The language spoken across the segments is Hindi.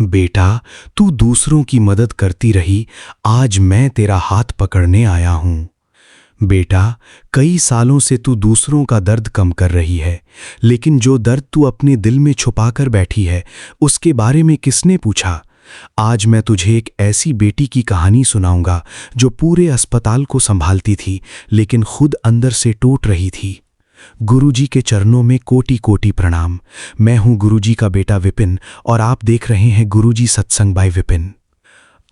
बेटा, तू दूसरों की मदद करती रही, आज मैं तेरा हाथ पकड़ने आया हूं। बेटा, कई सालों से तू दूसरों का दर्द कम कर रही है, लेकिन जो दर्द तू अपने दिल में छुपाकर बैठी है, उसके बारे में किसने पूछा? आज मैं तुझे एक ऐसी बेटी की कहानी सुनाऊंगा जो पूरे अस्पताल को संभालती थी, लेकिन खुद अंदर से टूट रही थी। गुरुजी के चरणों में कोटि कोटि प्रणाम। मैं हूं गुरुजी का बेटा विपिन और आप देख रहे हैं गुरुजी सत्संग बाय विपिन।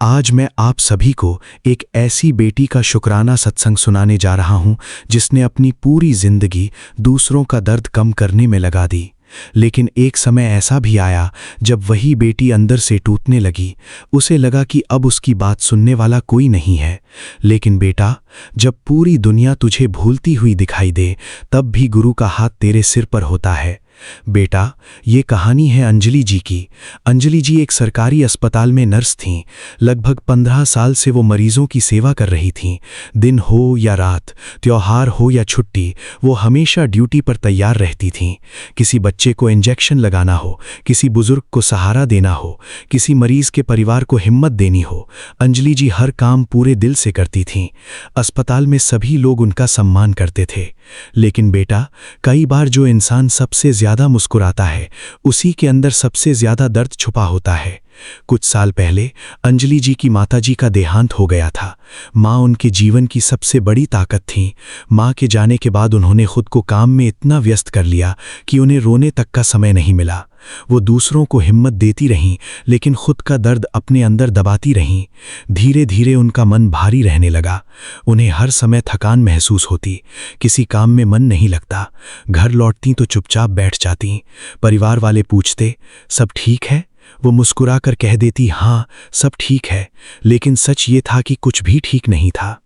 आज मैं आप सभी को एक ऐसी बेटी का शुक्राना सत्संग सुनाने जा रहा हूं जिसने अपनी पूरी जिंदगी दूसरों का दर्द कम करने में लगा दी। लेकिन एक समय ऐसा भी आया जब वही बेटी अंदर से टूटने लगी। उसे लगा कि अब उसकी बात सुनने वाला कोई नहीं है। लेकिन बेटा, जब पूरी दुनिया तुझे भूलती हुई दिखाई दे, तब भी गुरु का हाथ तेरे सिर पर होता है। बेटा, ये कहानी है अंजलि जी की। अंजलि जी एक सरकारी अस्पताल में नर्स थीं। लगभग 15 साल से वो मरीजों की सेवा कर रही थीं। दिन हो या रात, त्योहार हो या छुट्टी, वो हमेशा ड्यूटी पर तैयार रहती थीं। किसी बच्चे को इंजेक्शन लगाना हो, किसी बुजुर्ग को सहारा देना हो, किसी मरीज के परिवार को हिम्मत देनी हो, अंजलि जी हर काम पूरे दिल से करती थीं। अस्पताल में सभी लोग उनका सम्मान करते थे। लेकिन बेटा, कई बार जो इंसान सबसे ज्यादा मुस्कुराता है, उसी के अंदर सबसे ज्यादा दर्द छुपा होता है। कुछ साल पहले अंजलि जी की माताजी का देहांत हो गया था। माँ उनके जीवन की सबसे बड़ी ताकत थीं। माँ के जाने के बाद उन्होंने खुद को काम में इतना व्यस्त कर लिया कि उन्हें रोने तक का समय नहीं मिला। वो दूसरों को हिम्मत देती रहीं, लेकिन खुद का दर्द अपने अंदर दबाती रहीं। धीरे धीरे उनका मन भारी रहने लगा। उन्हें हर समय थकान महसूस होती, किसी काम में मन नहीं लगता। घर लौटती तो चुपचाप बैठ जाती। परिवार वाले पूछते, सब ठीक है? वो मुस्कुराकर कह देती, हाँ सब ठीक है। लेकिन सच ये था कि कुछ भी ठीक नहीं था।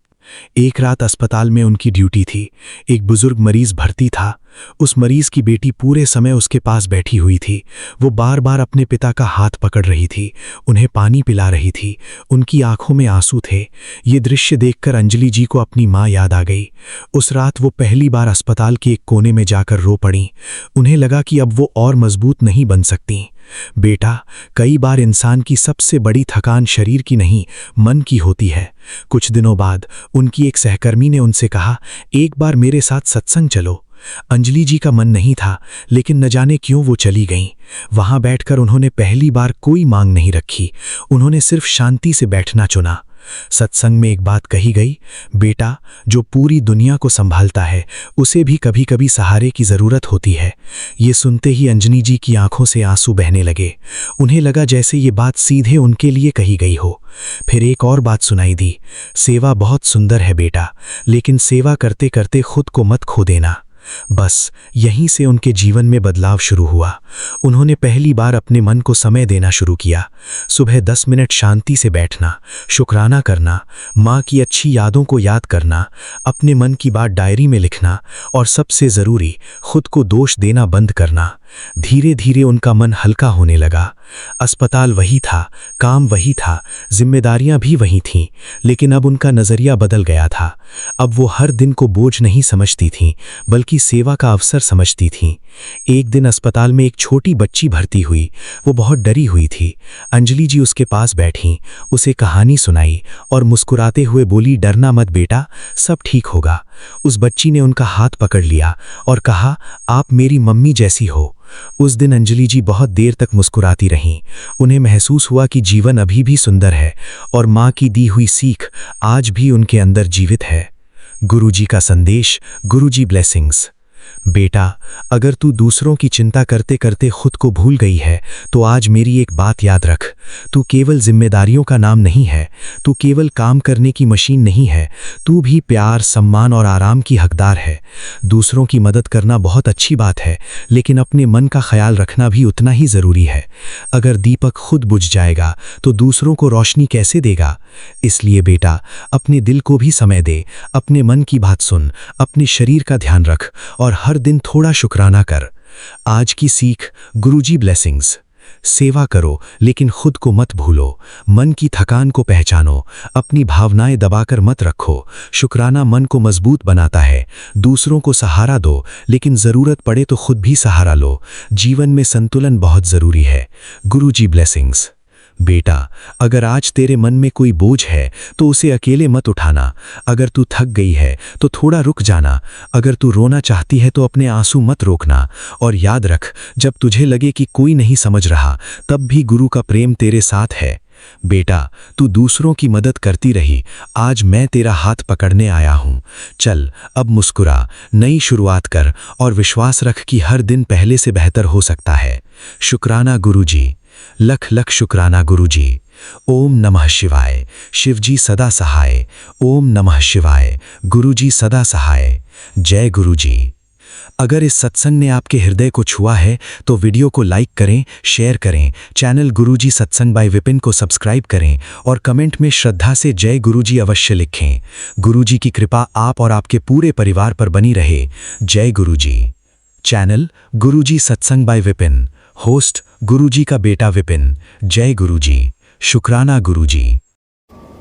एक रात अस्पताल में उनकी ड्यूटी थी। एक बुजुर्ग मरीज भर्ती था। उस मरीज की बेटी पूरे समय उसके पास बैठी हुई थी। वो बार बार अपने पिता का हाथ पकड़ रही थी, उन्हें पानी पिला रही थी। उनकी आंखों में आंसू थे। ये दृश्य देखकर अंजलि जी को अपनी माँ याद आ गई। उस रात वो पहली बार अस्पताल के एक कोने में जाकर रो पड़ी। उन्हें लगा कि अब वो और मजबूत नहीं बन सकती। बेटा, कई बार इंसान की सबसे बड़ी थकान शरीर की नहीं, मन की होती है। कुछ दिनों बाद उनकी एक सहकर्मी ने उनसे कहा, एक बार मेरे साथ सत्संग चलो। अंजलि जी का मन नहीं था, लेकिन न जाने क्यों वो चली गईं। वहां बैठकर उन्होंने पहली बार कोई मांग नहीं रखी। उन्होंने सिर्फ शांति से बैठना चुना। सत्संग में एक बात कही गई, बेटा, जो पूरी दुनिया को संभालता है, उसे भी कभी कभी सहारे की जरूरत होती है। ये सुनते ही अंजलि जी की आंखों से आंसू बहने लगे। उन्हें लगा जैसे ये बात सीधे उनके लिए कही गई हो। फिर एक और बात सुनाई दी, सेवा बहुत सुंदर है बेटा, लेकिन सेवा करते करते खुद को मत खो देना। बस यहीं से उनके जीवन में बदलाव शुरू हुआ। उन्होंने पहली बार अपने मन को समय देना शुरू किया। सुबह 10 मिनट शांति से बैठना, शुक्राना करना, माँ की अच्छी यादों को याद करना, अपने मन की बात डायरी में लिखना और सबसे ज़रूरी, खुद को दोष देना बंद करना। धीरे धीरे उनका मन हल्का होने लगा। अस्पताल वही था, काम वही था, जिम्मेदारियां भी वही थीं, लेकिन अब उनका नज़रिया बदल गया था। अब वो हर दिन को बोझ नहीं समझती थीं, बल्कि सेवा का अवसर समझती थीं। एक दिन अस्पताल में एक छोटी बच्ची भर्ती हुई। वो बहुत डरी हुई थी। अंजलि जी उसके पास बैठीं, उसे कहानी सुनाई और मुस्कुराते हुए बोली, डरना मत बेटा, सब ठीक होगा। उस बच्ची ने उनका हाथ पकड़ लिया और कहा, आप मेरी मम्मी जैसी हो। उस दिन अंजलि जी बहुत देर तक मुस्कुराती रहीं। उन्हें महसूस हुआ कि जीवन अभी भी सुंदर है और माँ की दी हुई सीख आज भी उनके अंदर जीवित है। गुरुजी का संदेश, गुरुजी ब्लेसिंग्स। बेटा, अगर तू दूसरों की चिंता करते करते खुद को भूल गई है, तो आज मेरी एक बात याद रख। तू केवल जिम्मेदारियों का नाम नहीं है, तू केवल काम करने की मशीन नहीं है, तू भी प्यार, सम्मान और आराम की हकदार है। दूसरों की मदद करना बहुत अच्छी बात है, लेकिन अपने मन का ख्याल रखना भी उतना ही ज़रूरी है। अगर दीपक खुद बुझ जाएगा तो दूसरों को रोशनी कैसे देगा? इसलिए बेटा, अपने दिल को भी समय दे, अपने मन की बात सुन, अपने शरीर का ध्यान रख और हर दिन थोड़ा शुक्राना कर। आज की सीख, गुरुजी ब्लेसिंग्स। सेवा करो, लेकिन खुद को मत भूलो। मन की थकान को पहचानो, अपनी भावनाएं दबाकर मत रखो। शुक्राना मन को मजबूत बनाता है। दूसरों को सहारा दो, लेकिन जरूरत पड़े तो खुद भी सहारा लो। जीवन में संतुलन बहुत जरूरी है। गुरुजी ब्लेसिंग्स। बेटा, अगर आज तेरे मन में कोई बोझ है तो उसे अकेले मत उठाना। अगर तू थक गई है तो थोड़ा रुक जाना। अगर तू रोना चाहती है तो अपने आंसू मत रोकना। और याद रख, जब तुझे लगे कि कोई नहीं समझ रहा, तब भी गुरु का प्रेम तेरे साथ है। बेटा, तू दूसरों की मदद करती रही, आज मैं तेरा हाथ पकड़ने आया हूं। चल, अब मुस्कुरा, नई शुरुआत कर और विश्वास रख कि हर दिन पहले से बेहतर हो सकता है। शुक्राना गुरुजी, लख लख शुक्राना गुरुजी। ओम नमः शिवाय। शिवजी सदा सहाय। ओम नमः शिवाय। गुरुजी सदा सहाय। जय गुरुजी। अगर इस सत्संग ने आपके हृदय को छुआ है तो वीडियो को लाइक करें, शेयर करें, चैनल गुरुजी सत्संग बाय विपिन को सब्सक्राइब करें और कमेंट में श्रद्धा से जय गुरुजी अवश्य लिखें। गुरुजी की कृपा आप और आपके पूरे परिवार पर बनी रहे। जय गुरुजी। चैनल गुरुजी सत्संग बाय विपिन। होस्ट गुरुजी का बेटा विपिन। जय गुरुजी। शुक्राना गुरुजी।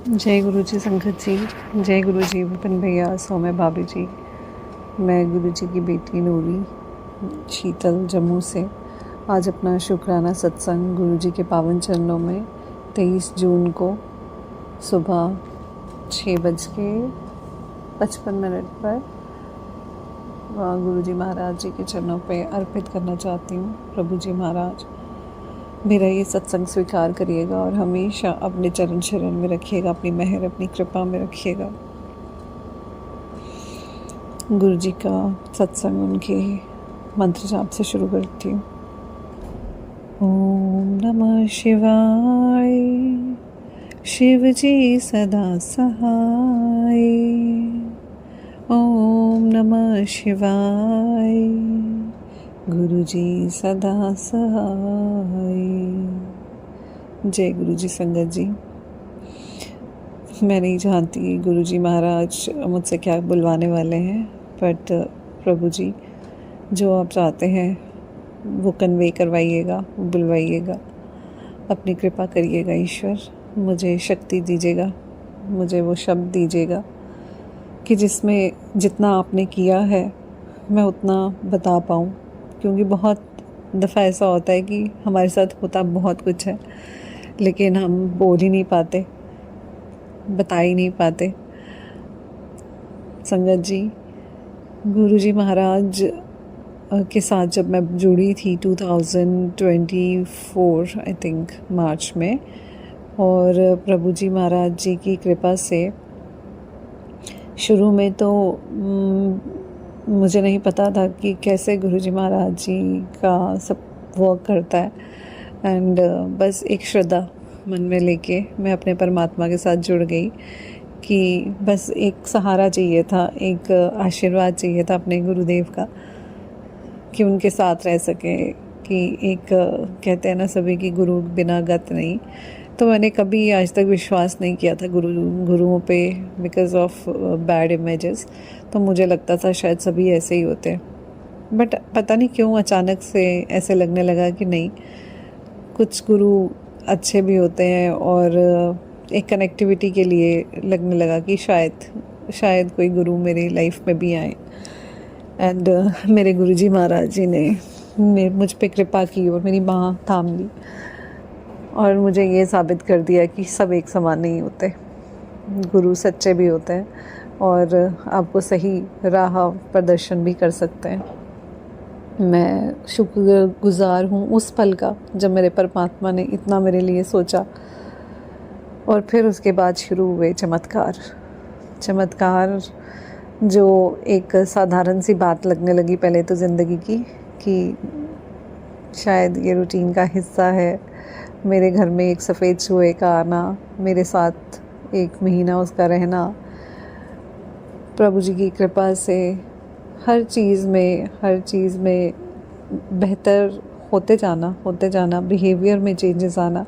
जय गुरुजी संगत जी, जय गुरुजी विपिन भैया, सौम्य भाभी जी। मैं गुरुजी की बेटी नूरी शीतल जम्मू से आज अपना शुक्राना सत्संग गुरुजी के पावन चरणों में 23 जून को सुबह 6:55 पर गुरुजी महाराज जी के चरणों पे अर्पित करना चाहती हूँ। प्रभु जी महाराज, मेरा ये सत्संग स्वीकार करिएगा और हमेशा अपने चरण शरण में रखिएगा, अपनी मेहर, अपनी कृपा में रखिएगा। गुरु जी का सत्संग उनके मंत्र जाप से शुरू करती हूँ। ओम नमः शिवाय। शिव जी सदा सहाय। ओम नमः शिवाय। गुरु जी सदा सहाय। जय गुरु जी संगत जी। मैं नहीं जानती गुरु जी महाराज मुझसे क्या बुलवाने वाले हैं, बट प्रभु जी जो आप चाहते हैं वो कन्वे करवाइएगा, बुलवाइएगा, अपनी कृपा करिएगा। ईश्वर, मुझे शक्ति दीजिएगा, मुझे वो शब्द दीजिएगा कि जिसमें जितना आपने किया है मैं उतना बता पाऊँ। क्योंकि बहुत दफ़ा ऐसा होता है कि हमारे साथ होता बहुत कुछ है लेकिन हम बोल ही नहीं पाते, बता ही नहीं पाते। संगत जी, गुरुजी महाराज के साथ जब मैं जुड़ी थी 2024 आई थिंक मार्च में, और प्रभु जी महाराज जी की कृपा से शुरू में तो मुझे नहीं पता था कि कैसे गुरुजी महाराज जी का सब वर्क करता है। एंड बस एक श्रद्धा मन में लेके मैं अपने परमात्मा के साथ जुड़ गई कि बस एक सहारा चाहिए था, एक आशीर्वाद चाहिए था अपने गुरुदेव का कि उनके साथ रह सके। कि एक कहते हैं ना सभी कि गुरु बिना गत नहीं। तो मैंने कभी आज तक विश्वास नहीं किया था गुरुओं पे बिकॉज़ ऑफ बैड इमेजेस। तो मुझे लगता था शायद सभी ऐसे ही होते हैं, बट पता नहीं क्यों अचानक से ऐसे लगने लगा कि नहीं, कुछ गुरु अच्छे भी होते हैं। और एक कनेक्टिविटी के लिए लगने लगा कि शायद कोई गुरु मेरी लाइफ में भी आए। एंड मेरे गुरुजी महाराज जी ने मुझ पे कृपा की और मेरी बाँह थाम ली और मुझे ये साबित कर दिया कि सब एक समान नहीं होते, गुरु सच्चे भी होते हैं और आपको सही राह प्रदर्शन भी कर सकते हैं। मैं शुक्रगुज़ार हूँ उस पल का जब मेरे परमात्मा ने इतना मेरे लिए सोचा। और फिर उसके बाद शुरू हुए चमत्कार जो एक साधारण सी बात लगने लगी पहले तो ज़िंदगी की, कि शायद ये रूटीन का हिस्सा है। मेरे घर में एक सफ़ेद चूहे का आना, मेरे साथ 1 महीना उसका रहना, प्रभु जी की कृपा से हर चीज़ में बेहतर होते जाना, बिहेवियर में चेंजेस आना,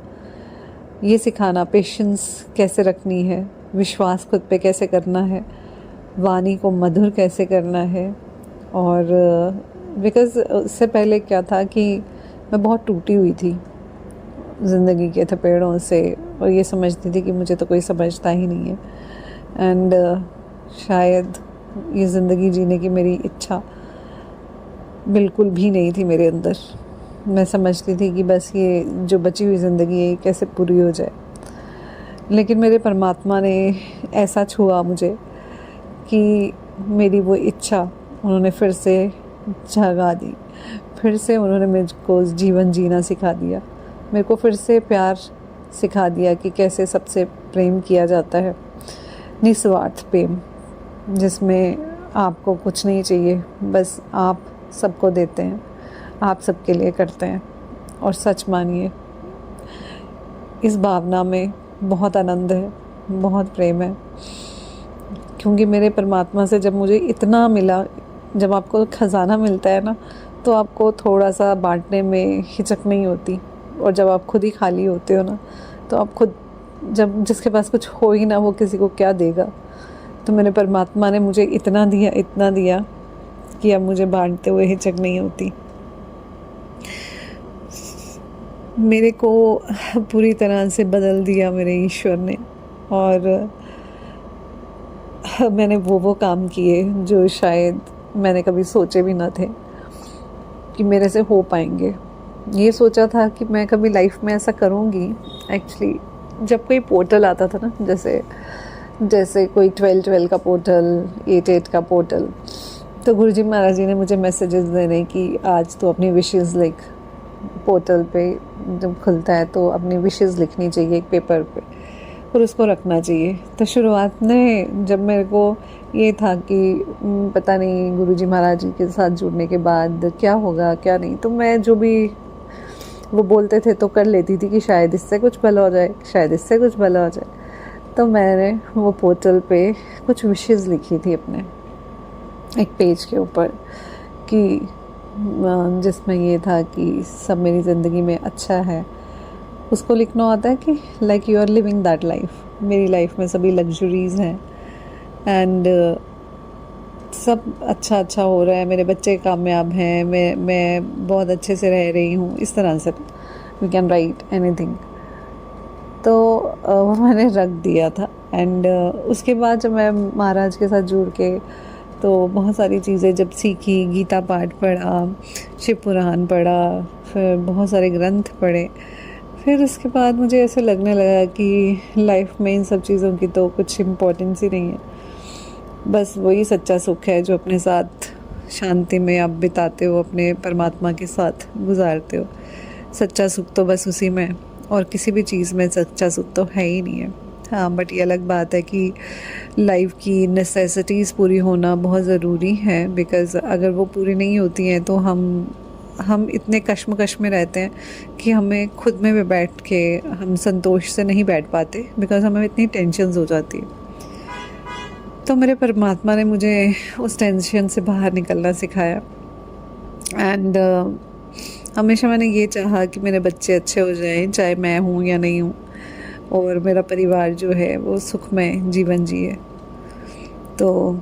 ये सिखाना, पेशेंस कैसे रखनी है, विश्वास खुद पे कैसे करना है, वाणी को मधुर कैसे करना है। और बिकॉज़ उससे पहले क्या था कि मैं बहुत टूटी हुई थी ज़िंदगी के थपेड़ों से और ये समझती थी कि मुझे तो कोई समझता ही नहीं है। एंड शायद ये ज़िंदगी जीने की मेरी इच्छा बिल्कुल भी नहीं थी मेरे अंदर। मैं समझती थी कि बस ये जो बची हुई ज़िंदगी है कैसे पूरी हो जाए, लेकिन मेरे परमात्मा ने ऐसा छुआ मुझे कि मेरी वो इच्छा उन्होंने फिर से जगा दी। फिर से उन्होंने मुझको जीवन जीना सिखा दिया, मेरे को फिर से प्यार सिखा दिया कि कैसे सबसे प्रेम किया जाता है, निस्वार्थ प्रेम, जिसमें आपको कुछ नहीं चाहिए, बस आप सबको देते हैं, आप सबके लिए करते हैं। और सच मानिए, इस भावना में बहुत आनंद है, बहुत प्रेम है, क्योंकि मेरे परमात्मा से जब मुझे इतना मिला, जब आपको खजाना मिलता है ना, तो आपको थोड़ा सा बांटने में हिचक नहीं होती। और जब आप खुद ही खाली होते हो ना, तो आप खुद, जब जिसके पास कुछ हो ही ना, वो किसी को क्या देगा। तो मेरे परमात्मा ने मुझे इतना दिया कि अब मुझे बांटते हुए हिचक नहीं होती। मेरे को पूरी तरह से बदल दिया मेरे ईश्वर ने, और मैंने वो काम किए जो शायद मैंने कभी सोचे भी ना थे कि मेरे से हो पाएंगे। ये सोचा था कि मैं कभी लाइफ में ऐसा करूँगी। एक्चुअली जब कोई पोर्टल आता था ना, जैसे कोई 12 का पोर्टल, 8 का पोर्टल, तो गुरुजी महाराज जी ने मुझे मैसेजेस देने कि आज तो अपनी विशेज़ लिख। पोर्टल पे जब खुलता है तो अपनी विशेज़ लिखनी चाहिए एक पेपर पे और उसको रखना चाहिए। तो शुरुआत में जब मेरे को ये था कि पता नहीं गुरुजी महाराज जी के साथ जुड़ने के बाद क्या होगा क्या नहीं, तो मैं जो भी वो बोलते थे तो कर लेती थी कि शायद इससे कुछ भला हो जाए, शायद इससे कुछ भला हो जाए। तो मैंने वो पोर्टल पे कुछ विशेज़ लिखी थी अपने एक पेज के ऊपर, कि जिसमें ये था कि सब मेरी ज़िंदगी में अच्छा है। उसको लिखना होता है कि like you are living that life. मेरी लाइफ में सभी लग्जरीज़ हैं एंड सब अच्छा हो रहा है, मेरे बच्चे कामयाब हैं, मैं बहुत अच्छे से रह रही हूँ, इस तरह से वी कैन राइट एनीथिंग। तो वो मैंने रख दिया था। एंड उसके बाद जब मैं महाराज के साथ जुड़ के तो बहुत सारी चीज़ें जब सीखी, गीता पाठ पढ़ा, शिव पुराण पढ़ा, फिर बहुत सारे ग्रंथ पढ़े, फिर उसके बाद मुझे ऐसे लगने लगा कि लाइफ में इन सब चीज़ों की तो कुछ इम्पोर्टेंस ही नहीं है। बस वही सच्चा सुख है जो अपने साथ शांति में आप बिताते हो, अपने परमात्मा के साथ गुजारते हो। सच्चा सुख तो बस उसी में, और किसी भी चीज़ में सच्चा सुख तो है ही नहीं है। हाँ, बट ये अलग बात है कि लाइफ की नेसेसिटीज़ पूरी होना बहुत ज़रूरी है, बिकॉज़ अगर वो पूरी नहीं होती हैं तो हम इतने कश्मकश में रहते हैं कि हमें खुद में भी बैठ के हम संतोष से नहीं बैठ पाते, बिकॉज़ हमें इतनी टेंशन्स हो जाती है। तो मेरे परमात्मा ने मुझे उस टेंशन से बाहर निकलना सिखाया। एंड हमेशा मैंने ये चाहा कि मेरे बच्चे अच्छे हो जाएं, चाहे मैं हूँ या नहीं हूँ, और मेरा परिवार जो है वो सुखमय जीवन जिए। तो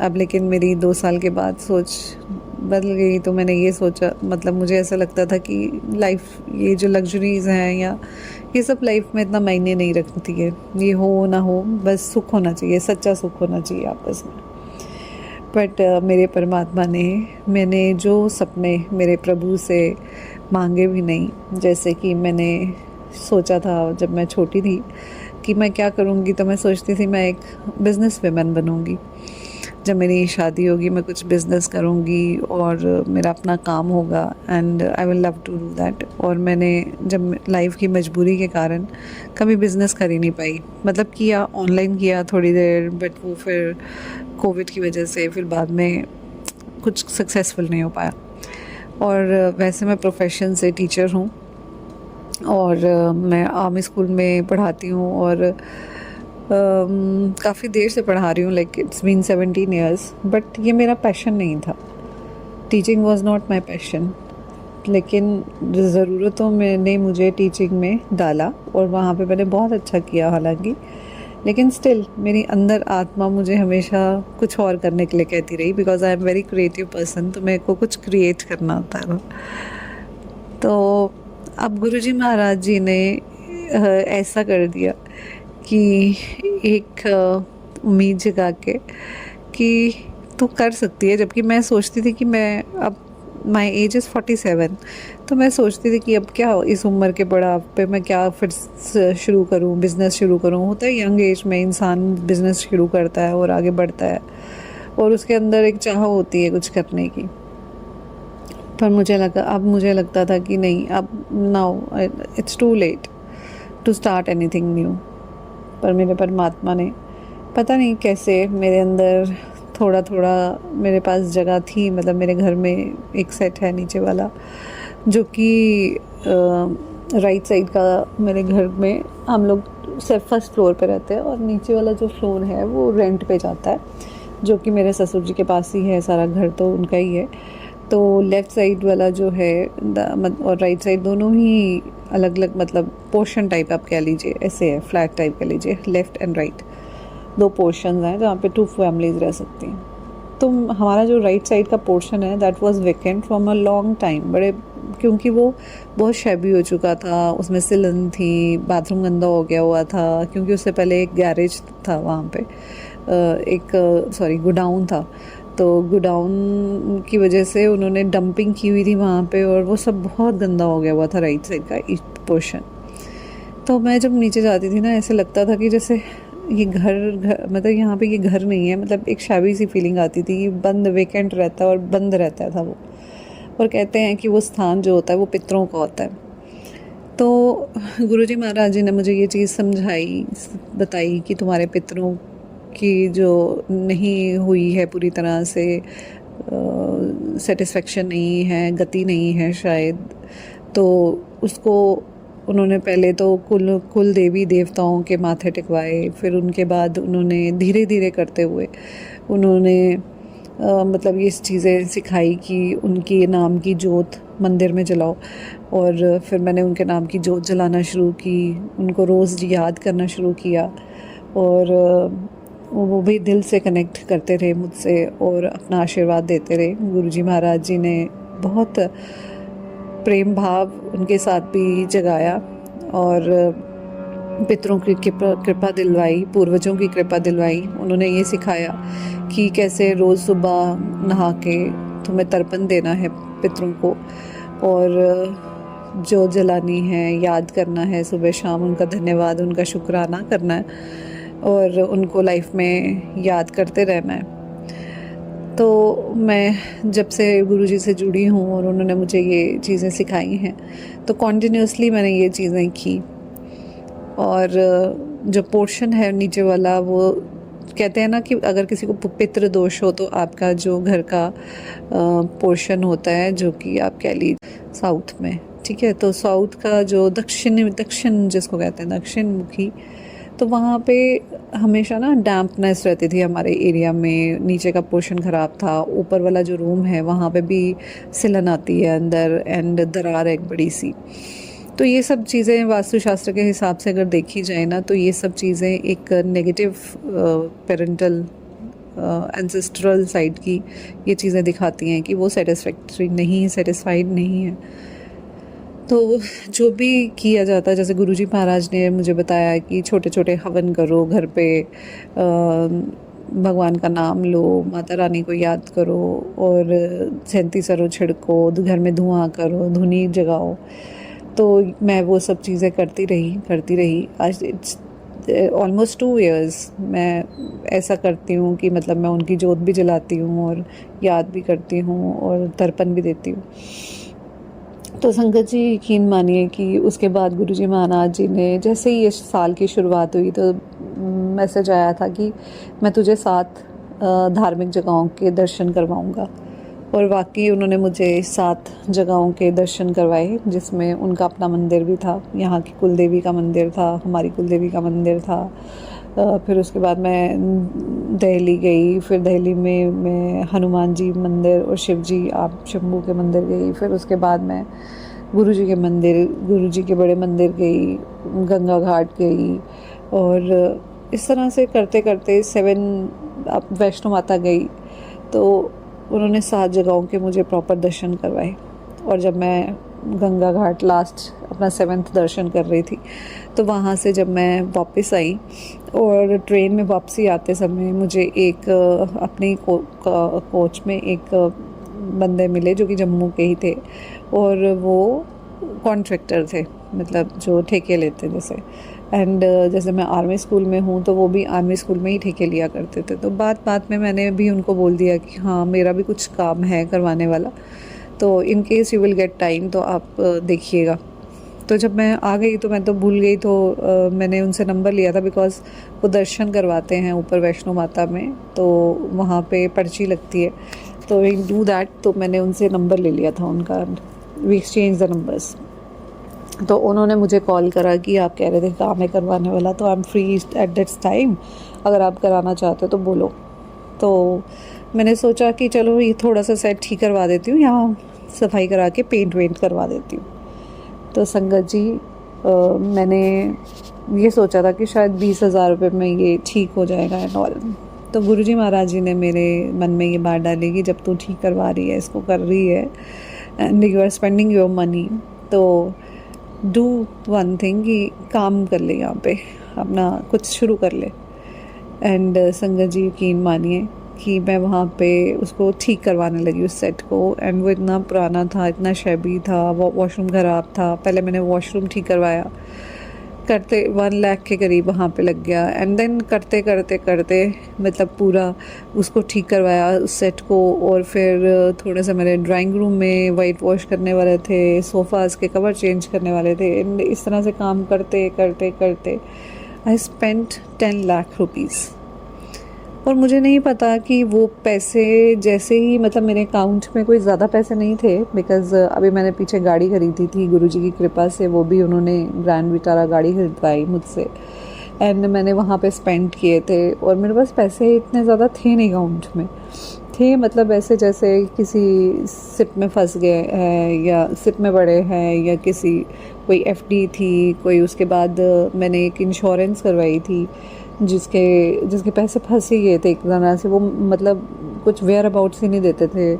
अब लेकिन मेरी 2 साल के बाद सोच बदल गई। तो मैंने ये सोचा, मतलब मुझे ऐसा लगता था कि लाइफ, ये जो लग्जरीज़ हैं या ये सब लाइफ में इतना मायने नहीं रखती है, ये हो ना हो, बस सुख होना चाहिए, सच्चा सुख होना चाहिए आपस में। बट मेरे परमात्मा ने, मैंने जो सपने मेरे प्रभु से मांगे भी नहीं, जैसे कि मैंने सोचा था जब मैं छोटी थी कि मैं क्या करूँगी, तो मैं सोचती थी मैं एक बिज़नेस वुमन बनूँगी। जब मेरी शादी होगी मैं कुछ बिज़नेस करूँगी और मेरा अपना काम होगा, and I will love to do that. और मैंने जब लाइफ की मजबूरी के कारण कभी बिज़नेस कर ही नहीं पाई, मतलब किया, ऑनलाइन किया थोड़ी देर, बट वो फिर कोविड की वजह से फिर बाद में कुछ सक्सेसफुल नहीं हो पाया। और वैसे मैं प्रोफेशन से टीचर हूँ और मैं आर्मी स्कूल में पढ़ाती हूँ, और काफ़ी देर से पढ़ा रही हूँ, like it's been 17 years. But ये मेरा पैशन नहीं था, teaching was not my passion. लेकिन ज़रूरतों में ने मुझे टीचिंग में डाला और वहाँ पे मैंने बहुत अच्छा किया हालांकि, लेकिन स्टिल मेरी अंदर आत्मा मुझे हमेशा कुछ और करने के लिए कहती रही, because I am very creative person. तो मेरे को कुछ क्रिएट करना होता है। तो अब गुरुजी महाराज जी ने ऐसा कर दिया कि एक उम्मीद जगा के कि तू कर सकती है, जबकि मैं सोचती थी कि मैं अब माई एज इज़ 47। तो मैं सोचती थी कि अब क्या इस उम्र के बुढ़ापे मैं क्या फिर शुरू करूँ, बिज़नेस शुरू करूँ। होता है यंग एज में इंसान बिज़नेस शुरू करता है और आगे बढ़ता है और उसके अंदर एक चाह होती है कुछ करने की। पर मुझे लगता था कि नहीं, अब now it's too late to start anything new. पर मेरे परमात्मा ने पता नहीं कैसे मेरे अंदर थोड़ा थोड़ा, मेरे पास जगह थी, मतलब मेरे घर में एक सेट है नीचे वाला जो कि राइट साइड का। मेरे घर में हम लोग सिर्फ फर्स्ट फ्लोर पे रहते हैं और नीचे वाला जो फ्लोर है वो रेंट पे जाता है, जो कि मेरे ससुर जी के पास ही है, सारा घर तो उनका ही है। तो लेफ़्ट साइड वाला जो है और राइट साइड दोनों ही अलग अलग, मतलब पोर्शन टाइप आप कह लीजिए, ऐसे है, फ्लैट टाइप कह लीजिए, लेफ़्ट एंड राइट दो पोर्शंस हैं जहाँ पे 2 फैमिलीज़ रह सकती हैं। तो हमारा जो राइट साइड का पोर्शन है that was vacant from a long time, बड़े, क्योंकि वो बहुत शैबी हो चुका था, उसमें सिलन थी, बाथरूम गंदा हो गया हुआ था, क्योंकि उससे पहले एक गैरेज था वहाँ पे, गोडाउन था। तो गोडाउन की वजह से उन्होंने डंपिंग की हुई थी वहाँ पे और वो सब बहुत गंदा हो गया हुआ था राइट साइड का एक पोर्शन। तो मैं जब नीचे जाती थी ना, ऐसे लगता था कि जैसे ये घर मतलब यहाँ पे ये घर नहीं है, मतलब एक शाबी सी फीलिंग आती थी कि बंद, वेकेंट रहता है और बंद रहता था वो। और कहते हैं कि वो स्थान जो होता है वो पितरों का होता है। तो गुरुजी महाराज जी ने मुझे ये चीज़ समझाई, बताई कि तुम्हारे पितरों की जो नहीं हुई है पूरी तरह से, सेटिस्फेक्शन नहीं है, गति नहीं है शायद, तो उसको उन्होंने पहले तो कुल देवी देवताओं के माथे टिकवाए, फिर उनके बाद उन्होंने धीरे धीरे करते हुए उन्होंने मतलब ये चीज़ें सिखाई कि उनके नाम की जोत मंदिर में जलाओ। और फिर मैंने उनके नाम की जोत जलाना शुरू की, उनको रोज़ याद करना शुरू किया और वो भी दिल से कनेक्ट करते रहे मुझसे और अपना आशीर्वाद देते रहे। गुरुजी महाराज जी ने बहुत प्रेम भाव उनके साथ भी जगाया और पितरों की कृपा दिलवाई, पूर्वजों की कृपा दिलवाई। उन्होंने ये सिखाया कि कैसे रोज़ सुबह नहा के तुम्हें तर्पण देना है पितरों को और जोत जलानी है, याद करना है सुबह शाम, उनका धन्यवाद, उनका शुक्राना करना है और उनको लाइफ में याद करते रहना है। तो मैं जब से गुरुजी से जुड़ी हूँ और उन्होंने मुझे ये चीज़ें सिखाई हैं, तो कॉन्टिन्यूसली मैंने ये चीज़ें की। और जो पोर्शन है नीचे वाला, वो कहते हैं ना कि अगर किसी को पितृ दोष हो तो आपका जो घर का पोर्शन होता है, जो कि आप कह लीजिए साउथ में, ठीक है, तो साउथ का जो दक्षिण जिसको कहते हैं दक्षिण मुखी, तो वहाँ पे हमेशा ना डैम्पनेस रहती थी हमारे एरिया में। नीचे का पोर्शन ख़राब था, ऊपर वाला जो रूम है वहाँ पे भी सिलन आती है अंदर एंड दरार है एक बड़ी सी। तो ये सब चीज़ें वास्तुशास्त्र के हिसाब से अगर देखी जाए ना, तो ये सब चीज़ें एक नेगेटिव पेरेंटल एंसेस्ट्रल साइड की ये चीज़ें दिखाती हैं कि वो सेटिस्फाइड नहीं है। तो जो भी किया जाता है, जैसे गुरुजी महाराज ने मुझे बताया कि छोटे छोटे हवन करो घर पे, भगवान का नाम लो, माता रानी को याद करो और 37 सरों छिड़को, घर में धुआं करो, धुनी जगाओ। तो मैं वो सब चीज़ें करती रही। आज इट्स ऑलमोस्ट 2 इयर्स मैं ऐसा करती हूँ कि मतलब मैं उनकी जोत भी जलाती हूँ और याद भी करती हूँ और तर्पण भी देती हूँ। तो संगत जी यकीन मानिए कि उसके बाद गुरुजी महाराज जी ने, जैसे ही इस साल की शुरुआत हुई तो मैसेज आया था कि मैं तुझे 7 धार्मिक जगहों के दर्शन करवाऊंगा। और वाकई उन्होंने मुझे 7 जगहों के दर्शन करवाए, जिसमें उनका अपना मंदिर भी था, यहाँ की कुलदेवी का मंदिर था, हमारी कुलदेवी का मंदिर था। फिर उसके बाद मैं दिल्ली गई, फिर दिल्ली में मैं हनुमान जी मंदिर और शिव जी आप शंभू के मंदिर गई। फिर उसके बाद मैं गुरुजी के बड़े मंदिर गई, गंगा घाट गई और इस तरह से करते करते 7 वैष्णो माता गई। तो उन्होंने 7 जगहों के मुझे प्रॉपर दर्शन करवाए। और जब मैं गंगा घाट लास्ट अपना 7th दर्शन कर रही थी, तो वहाँ से जब मैं वापस आई और ट्रेन में वापसी आते समय मुझे एक अपनी कोच में एक बंदे मिले जो कि जम्मू के ही थे और वो कॉन्ट्रैक्टर थे, मतलब जो ठेके लेते जैसे। एंड जैसे मैं आर्मी स्कूल में हूँ तो वो भी आर्मी स्कूल में ही ठेके लिया करते थे। तो बात बात में मैंने भी उनको बोल दिया कि हाँ मेरा भी कुछ काम है करवाने वाला, तो in case you will get time तो आप देखिएगा। तो जब मैं आ गई तो मैं तो भूल गई, तो मैंने उनसे नंबर लिया था बिकॉज़ वो दर्शन करवाते हैं ऊपर वैष्णो माता में, तो वहाँ पे पर्ची लगती है, तो वी डू दैट। तो मैंने उनसे नंबर ले लिया था उनका, वी एक्सचेंज द नंबर्स। तो उन्होंने मुझे कॉल करा कि आप कह रहे थे काम है करवाने वाला, तो I am free at this time, अगर आप कराना चाहते हो तो बोलो। तो मैंने सोचा कि चलो ये थोड़ा सा सेट ठीक करवा देती हूँ, यहाँ सफाई करा के पेंट वेंट करवा देती हूँ। तो संगत जी मैंने ये सोचा था कि शायद 20,000 रुपये में ये ठीक हो जाएगा एंड ऑल। तो गुरुजी महाराज जी ने मेरे मन में ये बात डाली कि जब तू ठीक करवा रही है, इसको कर रही है and you are spending your money, तो डू वन थिंग कि काम कर ले, यहाँ पे अपना कुछ शुरू कर ले। एंड संगत जी यकीन मानिए कि मैं वहाँ पे उसको ठीक करवाने लगी उस सेट को। एंड वो इतना पुराना था, इतना शैबी था, वॉशरूम ख़राब था। पहले मैंने वॉशरूम ठीक करवाया, करते 1 लाख के करीब वहाँ पे लग गया। एंड देन करते करते करते मतलब पूरा उसको ठीक करवाया उस सेट को। और फिर थोड़ा सा मेरे ड्राइंग रूम में वाइट वॉश करने वाले थे, सोफ़ाज़ के कवर चेंज करने वाले थे। एंड इस तरह से काम करते करते करते आई स्पेंट 10 लाख रुपीज़। और मुझे नहीं पता कि वो पैसे जैसे ही, मतलब मेरे अकाउंट में कोई ज़्यादा पैसे नहीं थे बिकॉज़ अभी मैंने पीछे गाड़ी खरीदी थी गुरुजी की कृपा से, वो भी उन्होंने ग्रैंड विटारा गाड़ी खरीदवाई मुझसे। एंड मैंने वहाँ पे स्पेंड किए थे और मेरे पास पैसे इतने ज़्यादा थे नहीं अकाउंट में, थे मतलब ऐसे जैसे किसी सिप में फंस गए हैं या सिप में पड़े हैं, या किसी कोई एफडी थी कोई, उसके बाद मैंने एक इंश्योरेंस करवाई थी जिसके पैसे फंस ही गए थे एक तरह से। वो मतलब कुछ वेयर अबाउट्स ही नहीं देते थे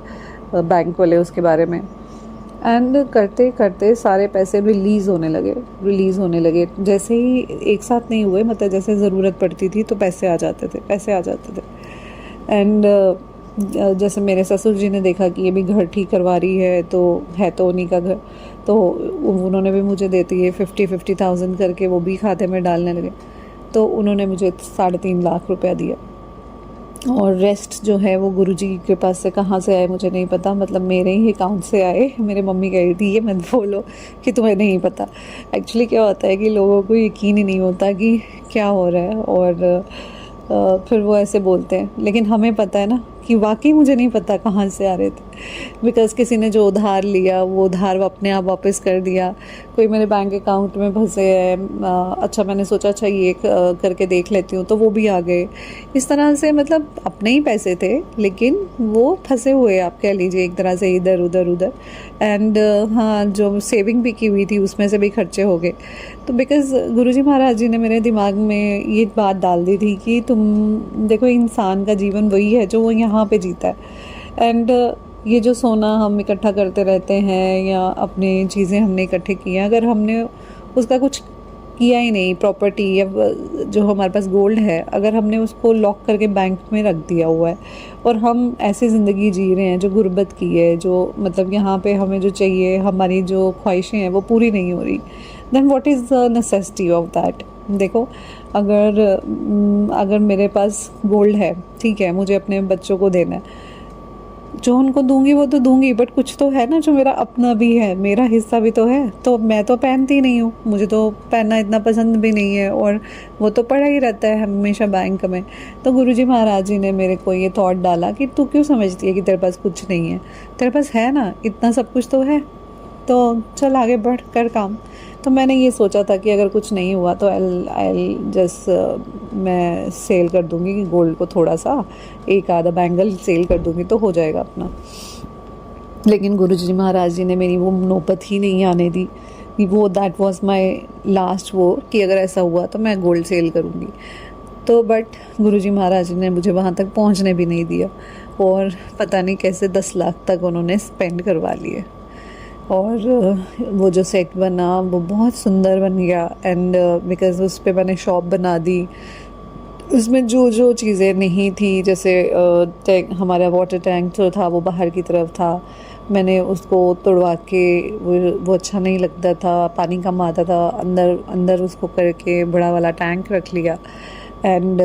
बैंक वाले उसके बारे में। एंड करते करते सारे पैसे रिलीज़ होने लगे जैसे ही, एक साथ नहीं हुए, मतलब जैसे ज़रूरत पड़ती थी तो पैसे आ जाते थे। एंड जैसे मेरे ससुर जी ने देखा कि ये भी घर ठीक करवा रही है, तो उन्हीं का घर, तो उन्होंने भी मुझे दे दिए 50,000 करके, वो भी खाते में डालने लगे। तो उन्होंने मुझे 3.5 लाख रुपया दिया। और रेस्ट जो है वो गुरुजी के पास से कहाँ से आए मुझे नहीं पता, मतलब मेरे ही अकाउंट से आए। मेरे मम्मी कह रही थी ये मत बोलो कि तुम्हें नहीं पता। एक्चुअली क्या होता है कि लोगों को यकीन ही नहीं होता कि क्या हो रहा है, और फिर वो ऐसे बोलते हैं, लेकिन हमें पता है ना कि वाकई मुझे नहीं पता कहाँ से आ रहे थे। बिकॉज़ किसी ने जो उधार लिया वो उधार वो अपने आप वापस कर दिया, कोई मेरे बैंक अकाउंट में फंसे हैं, अच्छा मैंने सोचा अच्छा ये करके देख लेती हूँ, तो वो भी आ गए। इस तरह से मतलब अपने ही पैसे थे लेकिन वो फंसे हुए, आप कह लीजिए एक तरह से इधर उधर। एंड हाँ, जो सेविंग भी की हुई थी उसमें से भी खर्चे हो गए। तो बिकॉज़ गुरुजी महाराज जी ने मेरे दिमाग में ये बात डाल दी थी कि तुम देखो, इंसान का जीवन वही है जो वो यहाँ पे जीता है। एंड ये जो सोना हम इकट्ठा करते रहते हैं या अपनी चीज़ें हमने इकट्ठे की हैं, अगर हमने उसका कुछ किया ही नहीं, प्रॉपर्टी या जो हमारे पास गोल्ड है, अगर हमने उसको लॉक करके बैंक में रख दिया हुआ है और हम ऐसी ज़िंदगी जी रहे हैं जो गुर्बत की है, जो मतलब यहाँ पे हमें जो चाहिए, हमारी जो ख्वाहिशें हैं वो पूरी नहीं हो रही, then what is the necessity of that. देखो, अगर मेरे पास गोल्ड है, ठीक है, मुझे अपने बच्चों को देना है, जो उनको दूंगी वो तो दूंगी, बट कुछ तो है ना जो मेरा अपना भी है, मेरा हिस्सा भी तो है। तो मैं तो पहनती नहीं हूँ, मुझे तो पहनना इतना पसंद भी नहीं है, और वो तो पड़ा ही रहता है हमेशा बैंक में। तो गुरुजी महाराज जी ने मेरे को ये थॉट डाला कि तू क्यों समझती है कि तेरे पास कुछ नहीं है, तेरे पास है ना, इतना सब कुछ तो है, तो चल आगे बढ़ कर काम। तो मैंने ये सोचा था कि अगर कुछ नहीं हुआ तो आई जस्ट मैं सेल कर दूँगी कि गोल्ड को, थोड़ा सा एक आधा बैंगल सेल कर दूँगी तो हो जाएगा अपना। लेकिन गुरुजी महाराज जी ने मेरी वो नौबत ही नहीं आने दी कि वो दैट वाज माय लास्ट वो कि अगर ऐसा हुआ तो मैं गोल्ड सेल करूँगी। तो बट गुरुजी महाराज जी ने मुझे वहाँ तक पहुँचने भी नहीं दिया, और पता नहीं कैसे 10 लाख तक उन्होंने स्पेंड करवा लिए। और वो जो सेट बना वो बहुत सुंदर बन गया। एंड बिकॉज़ उस पर मैंने शॉप बना दी, उसमें जो जो चीज़ें नहीं थी, जैसे टैंक, हमारा वाटर टैंक जो था वो बाहर की तरफ था, मैंने उसको तुड़वा के, वो अच्छा नहीं लगता था, पानी कम आता था, अंदर अंदर उसको करके बड़ा वाला टैंक रख लिया। एंड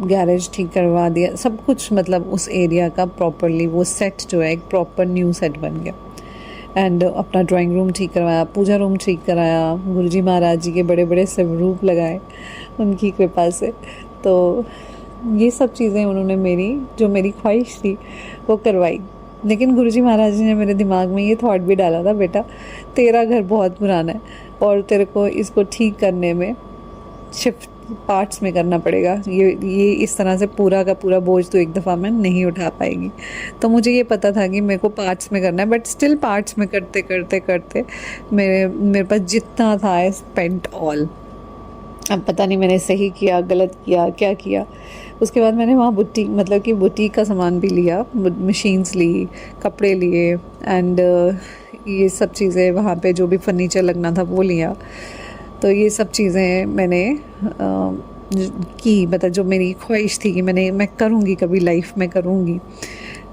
गैरेज ठीक करवा दिया, सब कुछ, मतलब उस एरिया का प्रॉपरली वो सेट जो है एक प्रॉपर न्यू सेट बन गया। एंड अपना ड्राइंग रूम ठीक करवाया, पूजा रूम ठीक कराया, गुरुजी महाराज जी के बड़े बड़े स्वरूप लगाए उनकी कृपा से। तो ये सब चीज़ें उन्होंने मेरी, जो मेरी ख्वाहिश थी वो करवाई। लेकिन गुरुजी महाराज जी ने मेरे दिमाग में ये थॉट भी डाला था, बेटा तेरा घर बहुत पुराना है और तेरे को इसको ठीक करने में शिफ्ट पार्ट्स में करना पड़ेगा, ये इस तरह से पूरा का पूरा बोझ तो एक दफ़ा में नहीं उठा पाएगी। तो मुझे ये पता था कि मेरे को पार्ट्स में करना है, बट स्टिल पार्ट्स में करते करते करते मेरे पास जितना था आई स्पेंट ऑल। अब पता नहीं मैंने सही किया, गलत किया, क्या किया। उसके बाद मैंने वहाँ बुटीक, मतलब कि बुटीक का सामान भी लिया, मशीन्स ली, कपड़े लिए, एंड ये सब चीज़ें वहाँ पे जो भी फर्नीचर लगना था वो लिया। तो ये सब चीज़ें मैंने की, मतलब जो मेरी ख्वाहिश थी कि मैं करूँगी, कभी लाइफ में करूँगी।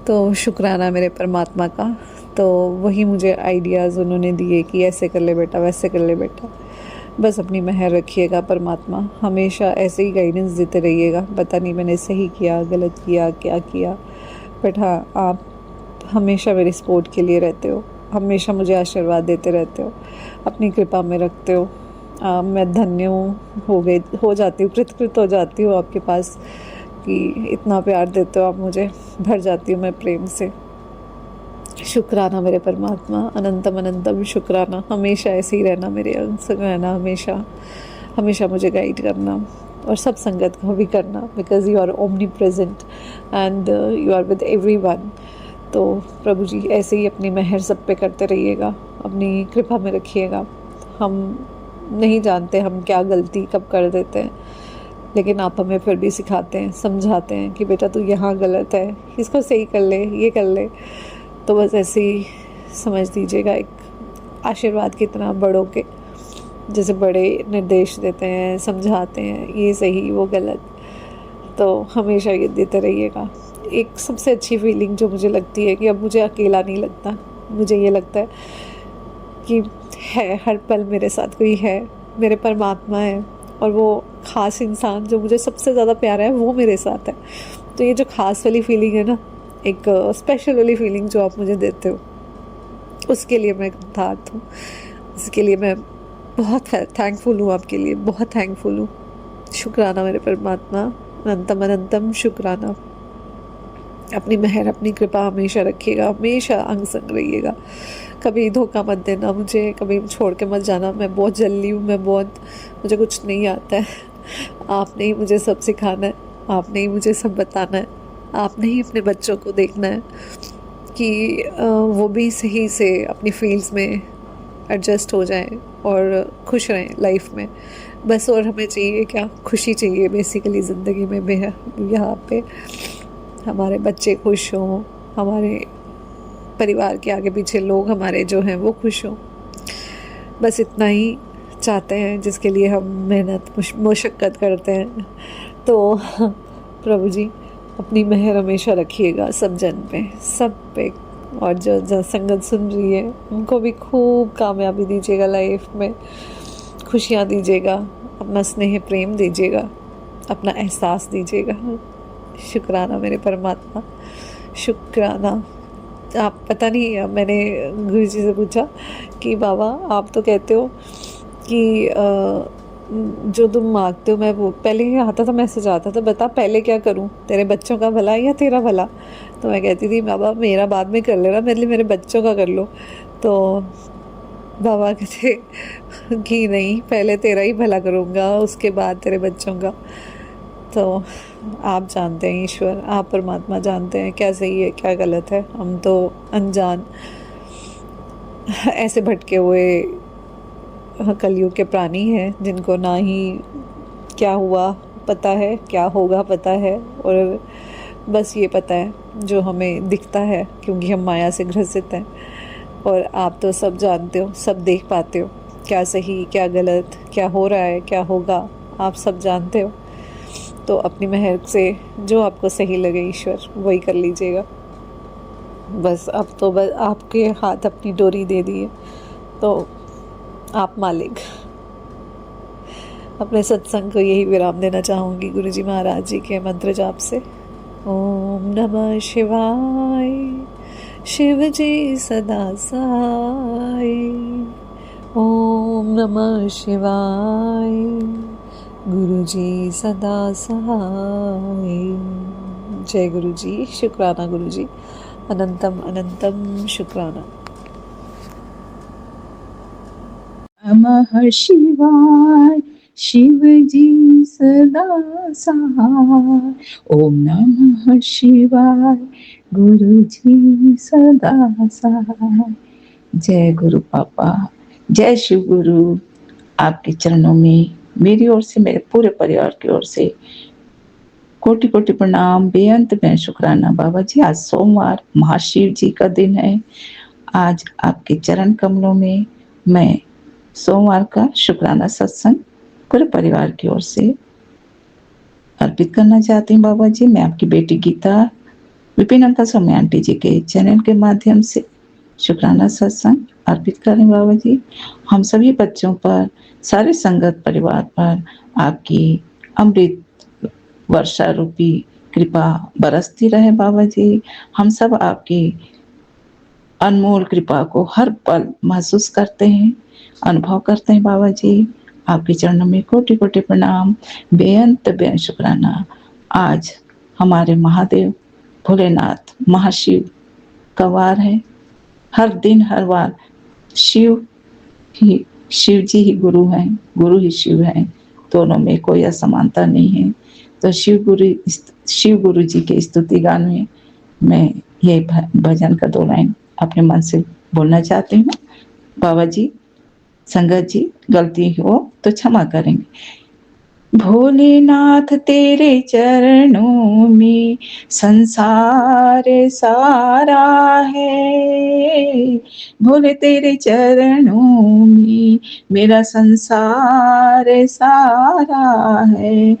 तो शुक्राना मेरे परमात्मा का। तो वही मुझे आइडियाज़ उन्होंने दिए कि ऐसे कर ले बेटा, वैसे कर ले बेटा। बस अपनी मेहर रखिएगा परमात्मा, हमेशा ऐसे ही गाइडेंस देते रहिएगा। पता नहीं मैंने सही किया, गलत किया, क्या किया, बट हाँ, आप हमेशा मेरी सपोर्ट के लिए रहते हो, हमेशा मुझे आशीर्वाद देते रहते हो, अपनी कृपा में रखते हो। मैं धन्य हो जाती हूँ, कृतकृत हो जाती हूँ आपके पास कि इतना प्यार देते हो आप मुझे, भर जाती हूँ मैं प्रेम से। शुक्राना मेरे परमात्मा, अनंतम अनंतम शुक्राना। हमेशा ऐसे ही रहना, मेरे संग रहना, हमेशा हमेशा मुझे गाइड करना, और सब संगत को भी करना, because you are omnipresent and you are with everyone. तो प्रभु जी ऐसे ही अपनी मेहर सब पे करते रहिएगा, अपनी कृपा में रखिएगा। हम नहीं जानते हम क्या गलती कब कर देते हैं, लेकिन आप हमें फिर भी सिखाते हैं, समझाते हैं कि बेटा तू यहाँ गलत है, इसको सही कर ले, ये कर ले। तो बस ऐसे ही समझ दीजिएगा, एक आशीर्वाद की तरह बड़ों के, जैसे बड़े निर्देश देते हैं, समझाते हैं, ये सही वो गलत, तो हमेशा ये देते रहिएगा। एक सबसे अच्छी फीलिंग जो मुझे लगती है कि अब मुझे अकेला नहीं लगता, मुझे ये लगता है कि है, हर पल मेरे साथ कोई है, मेरे परमात्मा है, और वो ख़ास इंसान जो मुझे सबसे ज़्यादा प्यारा है वो मेरे साथ है। तो ये जो ख़ास वाली फीलिंग है ना, एक स्पेशल वाली फीलिंग जो आप मुझे देते हो, उसके लिए मैं कृतार्थ हूँ। इसके लिए मैं बहुत थैंकफुल हूँ, आपके लिए बहुत थैंकफुल हूँ। शुक्राना मेरे परमात्मा, अनंतम अनंतम शुक्राना। अपनी मेहर, अपनी कृपा हमेशा रखिएगा, हमेशा अंग संग रहिएगा। कभी धोखा मत देना मुझे, कभी छोड़ के मत जाना। मैं बहुत जल्दी हूँ, मुझे कुछ नहीं आता है। आपने ही मुझे सब सिखाना है, आपने ही मुझे सब बताना है, आपने ही अपने बच्चों को देखना है कि वो भी सही से अपनी फील्ड्स में एडजस्ट हो जाएं और खुश रहें लाइफ में। बस और हमें चाहिए क्या, खुशी चाहिए बेसिकली ज़िंदगी में। यहाँ पे हमारे बच्चे खुश हों, हमारे परिवार के आगे पीछे लोग हमारे जो हैं वो खुश हों, बस इतना ही चाहते हैं, जिसके लिए हम मेहनत मुशक्क़त करते हैं। तो प्रभु जी अपनी मेहर हमेशा रखिएगा सब जन पे, सब पे, और जो संगत सुन रही है उनको भी खूब कामयाबी दीजिएगा लाइफ में, खुशियाँ दीजिएगा, अपना स्नेह प्रेम दीजिएगा, अपना एहसास दीजिएगा। शुक्राना मेरे परमात्मा, शुक्राना। आप पता नहीं, मैंने गुरु जी से पूछा कि बाबा आप तो कहते हो कि जो तुम मांगते हो मैं वो, पहले ही आता था मैसेज आता था, बता पहले क्या करूं, तेरे बच्चों का भला या तेरा भला। तो मैं कहती थी बाबा मेरा बाद में कर लेना, मेरे बच्चों का कर लो। तो बाबा कहते कि नहीं, पहले तेरा ही भला करूँगा, उसके बाद तेरे बच्चों का। तो आप जानते हैं, ईश्वर, आप परमात्मा जानते हैं क्या सही है क्या गलत है। हम तो अनजान ऐसे भटके हुए कलयुग के प्राणी हैं, जिनको ना ही क्या हुआ पता है, क्या होगा पता है, और बस ये पता है जो हमें दिखता है, क्योंकि हम माया से ग्रसित हैं। और आप तो सब जानते हो, सब देख पाते हो, क्या सही क्या गलत, क्या हो रहा है क्या होगा, आप सब जानते हो। तो अपनी मेहर से जो आपको सही लगे ईश्वर वही कर लीजिएगा। बस अब तो बस आपके हाथ अपनी डोरी दे दी है, तो आप मालिक। अपने सत्संग को यही विराम देना चाहूँगी गुरुजी महाराज जी के मंत्र जाप से। ओम नमः शिवाय, शिव जी सदा सहाय। ओम नमः शिवाय, गुरु जी सदा सहाय। जय गुरु जी, शुक्राना गुरु जी, अनंतम अनंतम शुक्राना। नमः शिवाय, शिव जी सदा सहाय। ओम नमः शिवाय, गुरु जी सदा सहाय। जय गुरु पापा, जय शिव गुरु। आपके चरणों में मेरी ओर से, मेरे पूरे परिवार की ओर से कोटि कोटि प्रणाम, बेअंत में शुक्राना। बाबा जी, आज सोमवार महाशिव जी का दिन है। आज आपके चरण कमलों में मैं सोमवार का शुक्राना सत्संग पूरे परिवार की ओर से अर्पित करना चाहती हूँ। बाबा जी, मैं आपकी बेटी गीता विपिन अंकल स्वामी आंटी जी के चैनल के माध्यम से शुक्राना सत्संग अर्पित करें। बाबा जी, हम सभी बच्चों पर, सारे संगत परिवार पर आपकी अमृत वर्षा रूपी कृपा बरसती रहे। बाबा जी, हम सब आपकी अनमोल कृपा को हर पल महसूस करते हैं, अनुभव करते हैं। बाबा जी, आपके चरणों में कोटि कोटि प्रणाम, बेअंत शुक्राना। आज हमारे महादेव भोलेनाथ महाशिव का वार है। हर दिन हर वार शिव जी ही गुरु हैं, गुरु ही शिव हैं, दोनों में कोई असमानता नहीं है। तो शिव गुरु जी के स्तुति गान में मैं ये भजन का 2 लाइन अपने मन से बोलना चाहती हूँ। बाबा जी, संगत जी, गलती हो तो क्षमा करेंगे। भोलेनाथ तेरे चरणों में संसार सारा है। भोले तेरे चरणों में मेरा संसार सारा है।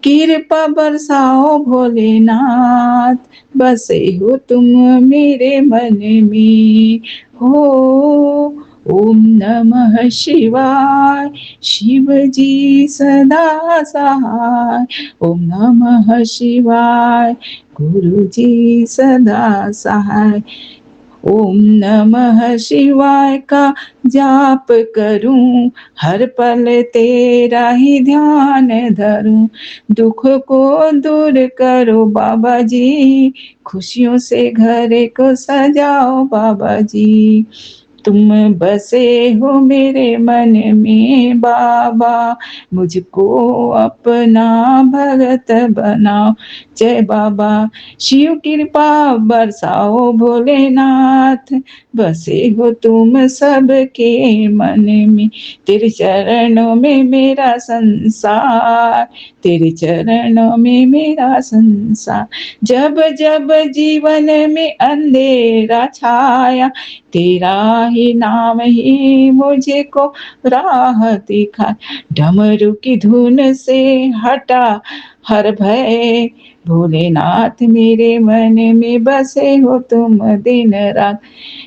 कृपा बरसाओ भोलेनाथ, बसे हो तुम मेरे मन में हो। ओम नमः शिवाय, शिव जी सदा सहाय। ओम नमः शिवाय, गुरु जी सदा सहाय। ओम नमः शिवाय का जाप करूं, हर पल तेरा ही ध्यान धरूं। दुख को दूर करो बाबा जी, खुशियों से घर को सजाओ बाबा जी। तुम बसे हो मेरे मन में बाबा, मुझको अपना भगत बनाओ। जय बाबा। शिव कृपा बरसाओ भोलेनाथ, बसे हो तुम सबके मन में। तेरे चरणों में मेरा संसार, तेरे चरणों में मेरा संसार। जब जब जीवन में अंधेरा छाया, तेरा ही नाम ही मुझे को राह दिखा। डमरू की धुन से हटा हर भय, भोलेनाथ मेरे मन में बसे हो तुम दिन रात।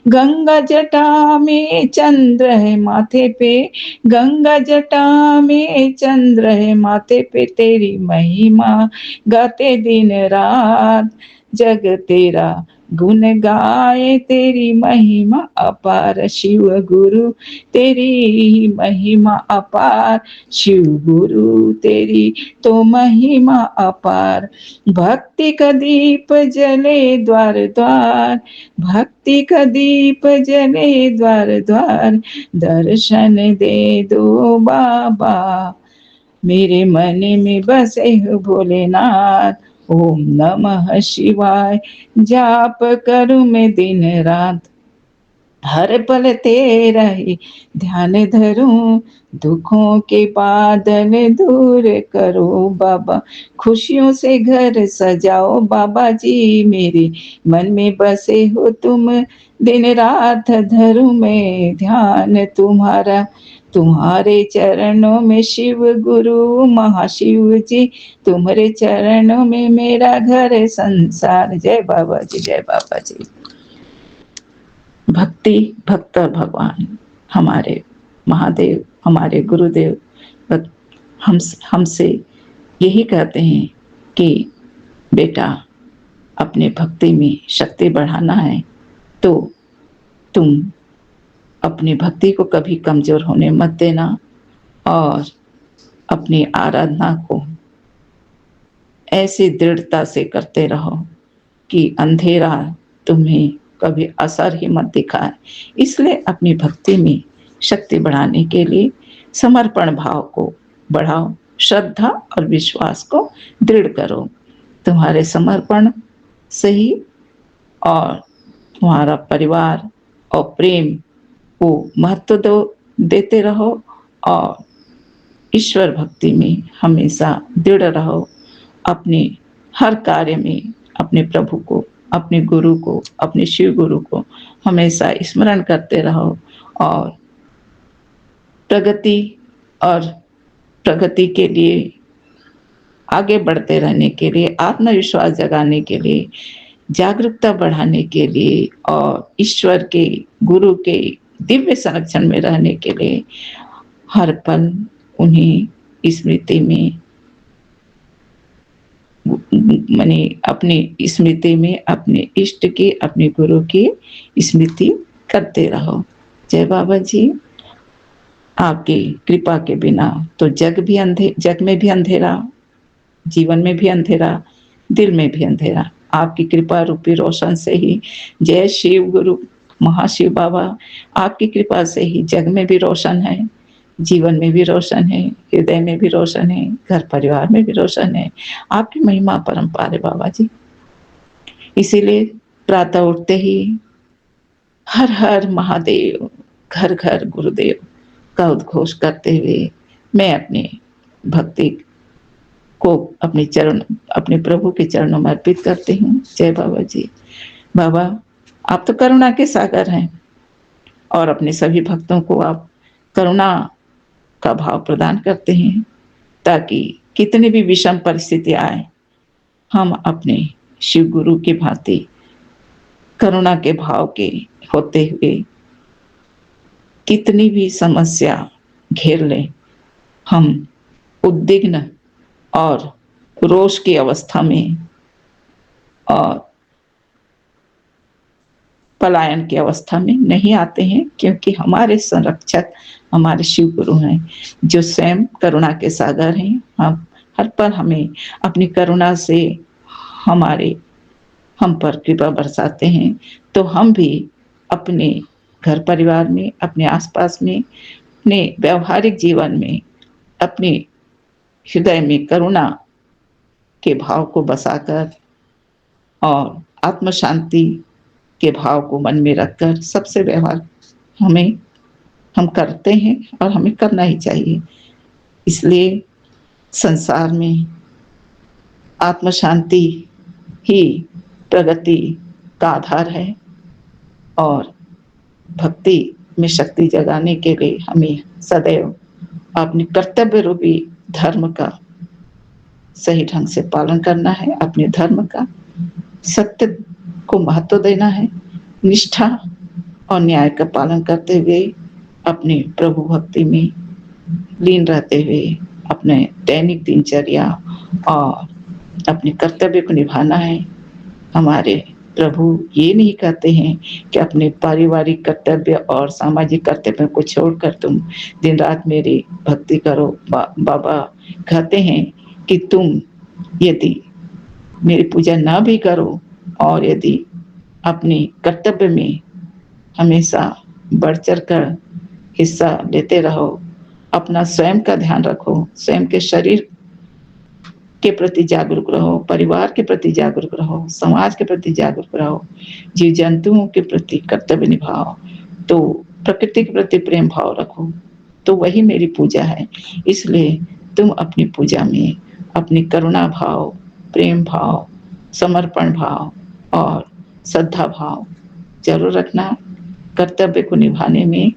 गंगा जटा में चंद्र है माथे पे, गंगा जटा में चंद्र है माथे पे। तेरी महिमा गाते दिन रात, जग तेरा गुण गाए। तेरी महिमा अपार शिव गुरु, तेरी महिमा अपार शिव गुरु, तेरी तो महिमा अपार। भक्ति का दीप जले द्वार द्वार, भक्ति का दीप जले द्वार द्वार। दर्शन दे दो बाबा, मेरे मन में बसे हो भोलेनाथ। ओम नमः शिवाय जाप करूं मैं दिन रात, हर पल तेरा ही ध्यान धरूं। दुखों के बादल दूर करो बाबा, खुशियों से घर सजाओ बाबा जी। मेरे मन में बसे हो तुम, दिन रात धरूं मैं ध्यान तुम्हारा। तुम्हारे चरणों में शिव गुरु महाशिव जी, तुम्हारे चरणों में मेरा घर है संसार। जय बाबा जी, जय बाबा जी। भक्ति, भक्त और भगवान हमारे महादेव, हमारे गुरुदेव हम हमसे यही कहते हैं कि बेटा, अपने भक्ति में शक्ति बढ़ाना है तो तुम अपनी भक्ति को कभी कमजोर होने मत देना और अपनी आराधना को ऐसी दृढ़ता से करते रहो कि अंधेरा तुम्हें कभी असर ही मत दिखाए। इसलिए अपनी भक्ति में शक्ति बढ़ाने के लिए समर्पण भाव को बढ़ाओ, श्रद्धा और विश्वास को दृढ़ करो। तुम्हारे समर्पण से ही और तुम्हारा परिवार और प्रेम को महत्व देते रहो और ईश्वर भक्ति में हमेशा दृढ़ रहो। अपने हर कार्य में अपने प्रभु को, अपने गुरु को, अपने शिव गुरु को हमेशा स्मरण करते रहो और प्रगति के लिए, आगे बढ़ते रहने के लिए, आत्मविश्वास जगाने के लिए, जागरूकता बढ़ाने के लिए और ईश्वर के, गुरु के दिव्य संरक्षण में रहने के लिए हर पल उन्हें स्मृति में, माने अपनी स्मृति में अपने इष्ट की, अपने गुरु की स्मृति करते रहो। जय बाबा जी। आपकी कृपा के बिना तो जग में भी अंधेरा, जीवन में भी अंधेरा, दिल में भी अंधेरा। आपकी कृपा रूपी रोशन से ही, जय शिव गुरु महाशिव बाबा, आपकी कृपा से ही जग में भी रोशन है, जीवन में भी रोशन है, हृदय में भी रोशन है, घर परिवार में भी रोशन है। आपकी महिमा परंपार है बाबा जी। इसीलिए प्रातः उठते ही हर हर महादेव, घर घर गुरुदेव का उद्घोष करते हुए मैं अपनी भक्ति को अपने प्रभु के चरणों में अर्पित करती हूँ। जय बाबा जी। बाबा, आप तो करुणा के सागर हैं और अपने सभी भक्तों को आप करुणा का भाव प्रदान करते हैं ताकि कितनी भी विषम परिस्थिति आए, हम अपने शिव गुरु की भांति करुणा के भाव के होते हुए कितनी भी समस्या घेर ले, हम उद्विग्न और रोष की अवस्था में और पलायन की अवस्था में नहीं आते हैं, क्योंकि हमारे संरक्षक हमारे शिव गुरु हैं जो स्वयं करुणा के सागर हैं। हम हर पल हमें अपनी करुणा से हम पर कृपा बरसाते हैं, तो हम भी अपने घर परिवार में, अपने आसपास में, अपने व्यवहारिक जीवन में, अपने हृदय में करुणा के भाव को बसाकर और आत्म शांति के भाव को मन में रखकर सबसे व्यवहार हम करते हैं और हमें करना ही चाहिए। इसलिए संसार में आत्म शांति ही प्रगति का आधार है और भक्ति में शक्ति जगाने के लिए हमें सदैव अपने कर्तव्य रूपी धर्म का सही ढंग से पालन करना है, अपने धर्म का सत्य को महत्व देना है, निष्ठा और न्याय का पालन करते हुए अपने प्रभु भक्ति में लीन रहते हुए अपने दैनिक दिनचर्या और अपने कर्तव्य को निभाना है। हमारे प्रभु ये नहीं कहते हैं कि अपने पारिवारिक कर्तव्य और सामाजिक कर्तव्य को छोड़कर तुम दिन रात मेरी भक्ति करो। बाबा कहते हैं कि तुम यदि मेरी पूजा ना भी करो और यदि अपने कर्तव्य में हमेशा बढ़ चढ़ कर हिस्सा लेते रहो, अपना स्वयं का ध्यान रखो, स्वयं के शरीर के प्रति जागरूक रहो, परिवार के प्रति जागरूक रहो, समाज के प्रति जागरूक रहो, जीव जंतुओं के प्रति कर्तव्य निभाओ, तो प्रकृति के प्रति प्रेम भाव रखो, तो वही मेरी पूजा है। इसलिए तुम अपनी पूजा में अपनी करुणा भाव, प्रेम भाव, समर्पण भाव और श्रद्धा भाव जरूर रखना। कर्तव्य को निभाने में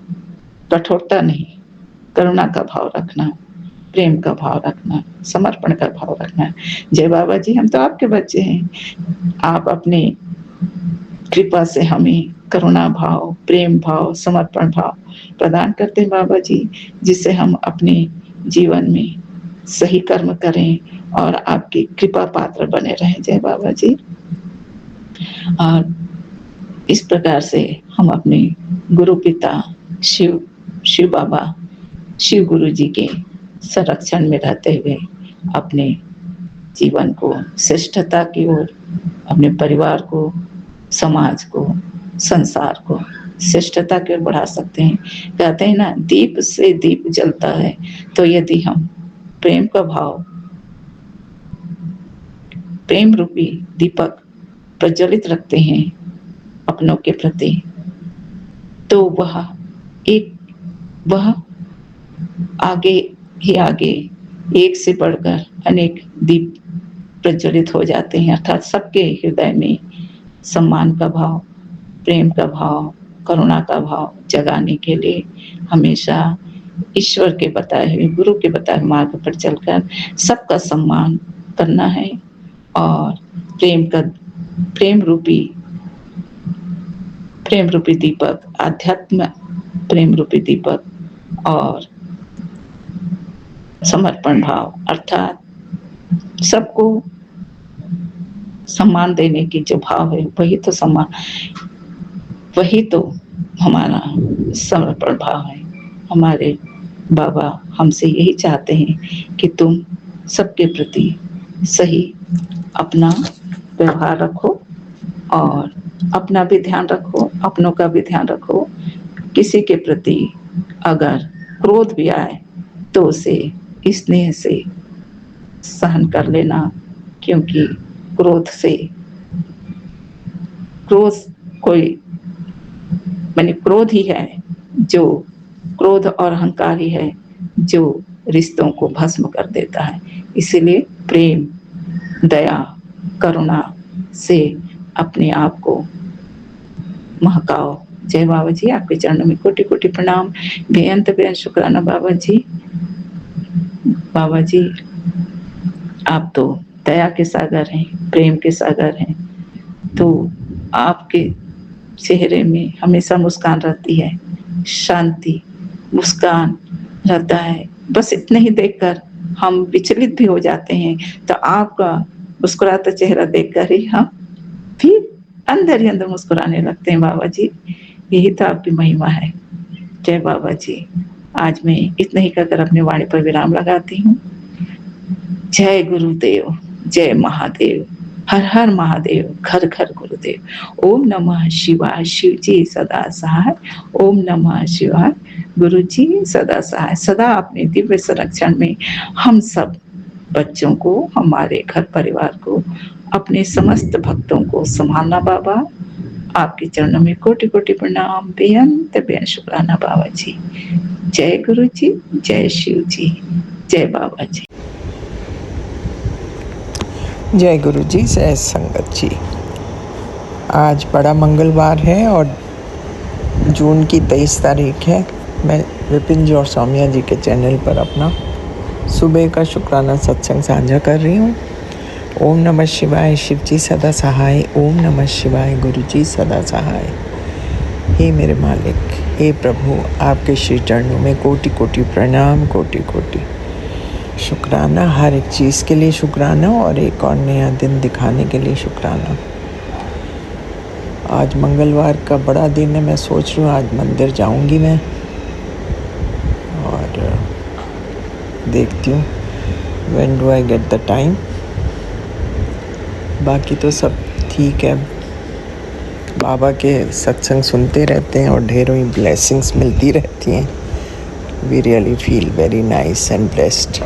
कठोरता नहीं, करुणा का भाव रखना, प्रेम का भाव रखना, समर्पण का भाव रखना। जय बाबा जी, हम तो आपके बच्चे हैं, आप अपने कृपा से हमें करुणा भाव, प्रेम भाव, समर्पण भाव प्रदान करते हैं बाबा जी, जिससे हम अपने जीवन में सही कर्म करें और आपकी कृपा पात्र बने रहें। जय बाबा जी। और इस प्रकार से हम अपने गुरु पिता शिव बाबा, शिव गुरु जी के संरक्षण में रहते हुए अपने जीवन को श्रेष्ठता की ओर, अपने परिवार को, समाज को, संसार को श्रेष्ठता की ओर बढ़ा सकते हैं। कहते हैं ना, दीप से दीप जलता है, तो यदि हम प्रेम का भाव, प्रेम रूपी दीपक प्रज्वलित रखते हैं अपनों के प्रति, तो वह आगे ही आगे एक से बढ़कर अनेक दीप प्रज्वलित हो जाते हैं। अर्थात सबके हृदय में सम्मान का भाव, प्रेम का भाव, करुणा का भाव जगाने के लिए हमेशा ईश्वर के बताए हुए, गुरु के बताए हुए मार्ग पर चलकर सबका सम्मान करना है और प्रेम रूपी दीपक, आध्यात्म प्रेम रूपी दीपक और समर्पण भाव, अर्थात सबको सम्मान देने की जो भाव है, वही तो हमारा समर्पण भाव है। हमारे बाबा हमसे यही चाहते हैं कि तुम सबके प्रति सही अपना व्यवहार रखो और अपना भी ध्यान रखो, अपनों का भी ध्यान रखो। किसी के प्रति अगर क्रोध भी आए तो उसे स्नेह से सहन कर लेना, क्योंकि क्रोध क्रोध ही है जो, क्रोध और अहंकार ही है जो रिश्तों को भस्म कर देता है। इसीलिए प्रेम, दया, करुणा से अपने आप को महकाओ। जय बाबा जी, आपके चरणों में कोटि कोटि प्रणाम, बेअंत शुक्राना बाबा जी। बाबा जी, आप तो दया के सागर हैं, प्रेम के सागर हैं, तो आपके चेहरे में हमेशा मुस्कान रहती है, शांति, मुस्कान रहता है। बस इतने ही देखकर हम विचलित भी हो जाते हैं, तो आपका मुस्कुराता चेहरा देखकर ही हम फिर अंदर ही अंदर मुस्कुराने लगते हैं। बाबा जी, यही तो आपकी महिमा है। जय बाबा जी। आज मैं इतना ही कहकर अपने वाणी पर विराम लगाती हूँ। जय गुरुदेव, जय महादेव, हर हर महादेव, घर घर गुरुदेव। ओम नमः शिवाय, शिव जी सदा सहाय। ओम नमः शिवाय, गुरु जी सदा सहाय। सदा अपने दिव्य संरक्षण में हम सब बच्चों को, हमारे घर परिवार को, अपने समस्त भक्तों को संभालना बाबा। आपके चरणों में कोटि कोटि प्रणाम, बेअंत शुक्राना बाबा जी। जय गुरु जी, जय शिव जी, जय बाबा जी। जय गुरु जी, जय संगत जी। आज बड़ा मंगलवार है और जून की 23 तारीख है। मैं विपिन जी और सौम्या जी के चैनल पर अपना सुबह का शुक्राना सत्संग साझा कर रही हूँ। ओम नमः शिवाय, शिव जी सदा सहाय। ओम नमः शिवाय, गुरु जी सदा सहाय। हे मेरे मालिक, हे प्रभु, आपके श्री चरणों में कोटि कोटि प्रणाम, कोटि कोटि शुक्राना। हर एक चीज़ के लिए शुक्राना और एक और नया दिन दिखाने के लिए शुक्राना। आज मंगलवार का बड़ा दिन है। मैं सोच रही हूँ आज मंदिर जाऊँगी मैं और देखती हूँ when do I get the time. बाकी तो सब ठीक है। बाबा के सत्संग सुनते रहते हैं और ढेरों ही ब्लेसिंग्स मिलती रहती हैं। We really feel very nice and blessed.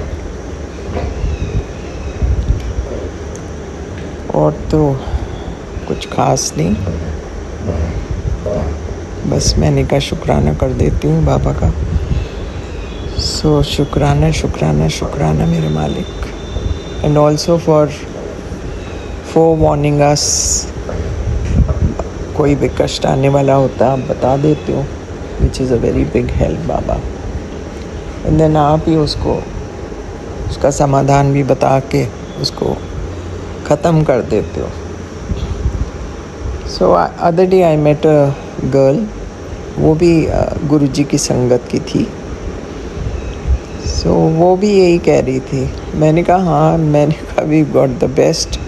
और तो कुछ खास नहीं, बस मैंने का शुक्राना कर देती हूँ बाबा का। सो शुक्राना शुक्राना शुक्राना मेरे मालिक। एंड ऑल्सो फॉर वार्निंग अस। कोई भी कष्ट आने वाला होता आप बता देते हो, which is a very big help बाबा। देन आप ही उसका समाधान भी बता के उसको ख़त्म कर देते हो। So other day I met a girl, वो भी गुरुजी की संगत की थी। सो वो भी यही कह रही थी। मैंने कहा हाँ, मैंने कहा we got the best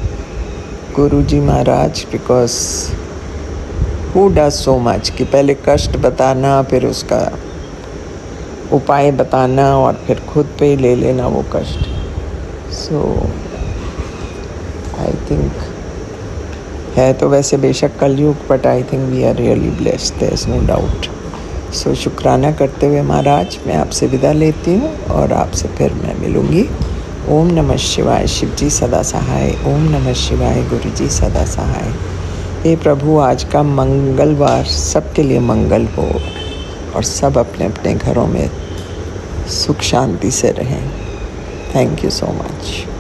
Guruji Maharaj, because who does so much कि पहले कष्ट बताना, फिर उसका उपाय बताना और फिर खुद पे ही ले लेना वो कष्ट। सो आई थिंक है तो वैसे बेशक कलयुग, but I think we are really blessed, there is no doubt. So शुक्राना करते हुए महाराज मैं आपसे विदा लेती हूँ और आपसे फिर मैं मिलूँगी। ओम नमः शिवाय, शिव जी सदा सहाय। ओम नमः शिवाय, गुरु जी सदा सहाय। हे प्रभु, आज का मंगलवार सबके लिए मंगल हो और सब अपने अपने घरों में सुख शांति से रहें। Thank you so much.